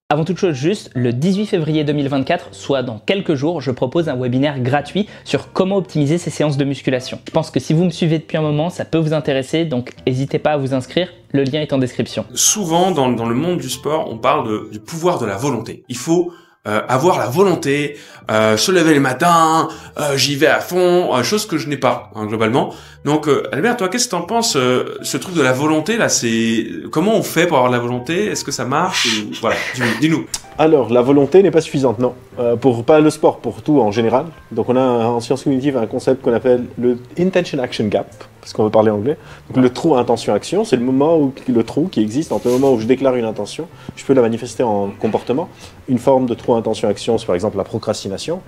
Avant toute chose juste, le 18 février 2024, soit dans quelques jours, je propose un webinaire gratuit sur comment optimiser ses séances de musculation. Je pense que si vous me suivez depuis un moment, ça peut vous intéresser, donc n'hésitez pas à vous inscrire, le lien est en description. Souvent, dans le monde du sport, on parle du pouvoir de la volonté. Il faut avoir la volonté, se lever le matin, j'y vais à fond, chose que je n'ai pas, globalement. Donc, Albert, toi, qu'est-ce que t'en penses, ce truc de la volonté, là, c'est comment on fait pour avoir de la volonté? Est-ce que ça marche? Voilà, dis-nous. Alors, la volonté n'est pas suffisante, non. Pour pas le sport, pour tout en général. Donc, on a en sciences cognitives un concept qu'on appelle le Intention Action Gap, parce qu'on veut parler anglais. Donc, le trou intention-action, c'est le moment où le trou qui existe entre le moment où je déclare une intention, je peux la manifester en comportement. Une forme de trou intention-action, c'est par exemple la procrastination.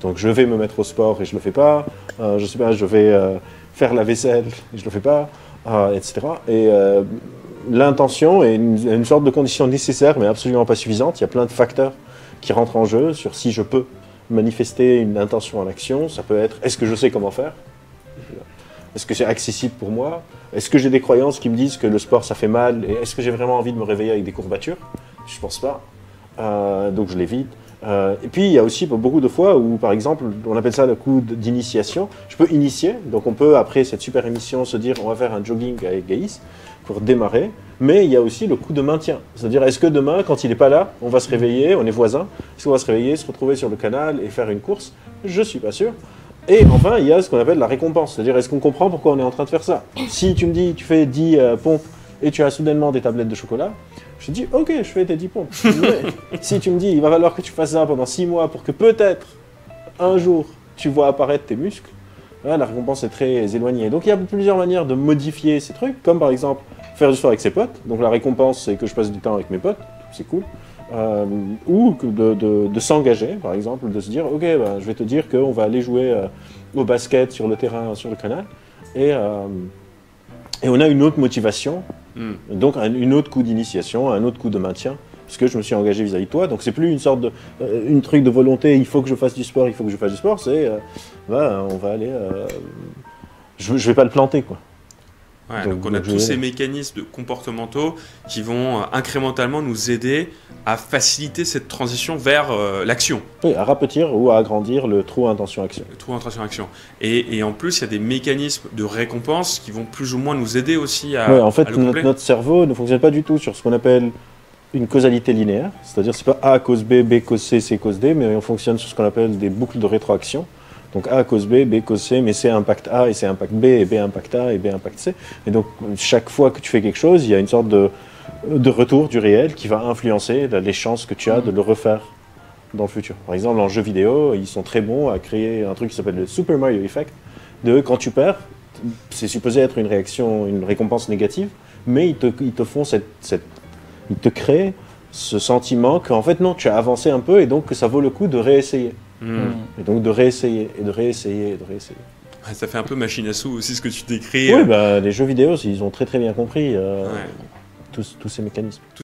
Donc, je vais me mettre au sport et je le fais pas. Je sais pas, je vais faire la vaisselle et je le fais pas, etc. Et l'intention est une sorte de condition nécessaire, mais absolument pas suffisante. Il y a plein de facteurs qui rentrent en jeu sur si je peux manifester une intention en action. Ça peut être, est-ce que je sais comment faire? Est-ce que c'est accessible pour moi? Est-ce que j'ai des croyances qui me disent que le sport, ça fait mal? Et est-ce que j'ai vraiment envie de me réveiller avec des courbatures? Je pense pas. Donc je l'évite. Et puis il y a aussi beaucoup de fois où, par exemple, on appelle ça le coup d'initiation. Je peux initier, donc on peut, après cette super émission, se dire on va faire un jogging avec Gaïs pour démarrer. Mais il y a aussi le coup de maintien. C'est-à-dire, est-ce que demain, quand il n'est pas là, on va se réveiller, on est voisins, est-ce qu'on va se réveiller, se retrouver sur le canal et faire une course? Je suis pas sûr. Et enfin, il y a ce qu'on appelle la récompense. C'est-à-dire, est-ce qu'on comprend pourquoi on est en train de faire ça? Si tu me dis, tu fais 10 pompes et tu as soudainement des tablettes de chocolat, je te dis, ok, je fais tes 10 pompes. Mais si tu me dis, il va falloir que tu fasses ça pendant 6 mois pour que peut-être, un jour, tu vois apparaître tes muscles, là, la récompense est très éloignée. Donc il y a plusieurs manières de modifier ces trucs, comme par exemple, faire du sport avec ses potes. Donc la récompense, c'est que je passe du temps avec mes potes, c'est cool. Ou de s'engager, par exemple, de se dire, ok, je vais te dire qu'on va aller jouer au basket sur le terrain, sur le canal, et on a une autre motivation, donc une autre coup d'initiation, un autre coup de maintien, parce que je me suis engagé vis-à-vis de toi. Donc c'est plus une sorte de une truc de volonté, il faut que je fasse du sport, il faut que je fasse du sport, c'est on va aller, je vais pas le planter, quoi. Ouais, donc on a tous ces mécanismes comportementaux qui vont incrémentalement nous aider à faciliter cette transition vers l'action. Oui, à rapetir ou à agrandir le trou intention-action. Le trou intention-action. Et en plus, il y a des mécanismes de récompense qui vont plus ou moins nous aider aussi à, en fait, à le coupler. Notre cerveau ne fonctionne pas du tout sur ce qu'on appelle une causalité linéaire. C'est-à-dire, c'est pas A cause B, B cause C, C cause D, mais on fonctionne sur ce qu'on appelle des boucles de rétroaction. Donc A cause B, B cause C, mais C impacte A et C impacte B, et B impacte A et B impacte C. Et donc chaque fois que tu fais quelque chose, il y a une sorte de retour du réel qui va influencer les chances que tu as de le refaire dans le futur. Par exemple, en jeu vidéo, ils sont très bons à créer un truc qui s'appelle le Super Mario Effect. Quand tu perds, c'est supposé être une réaction, une récompense négative, mais ils te font ils te créent ce sentiment qu'en fait non, tu as avancé un peu et donc que ça vaut le coup de réessayer. Et donc de réessayer, et de réessayer, et de réessayer. Ouais, ça fait un peu machine à sous aussi ce que tu décris. Oui, les jeux vidéo, ils ont très très bien compris tous ces mécanismes.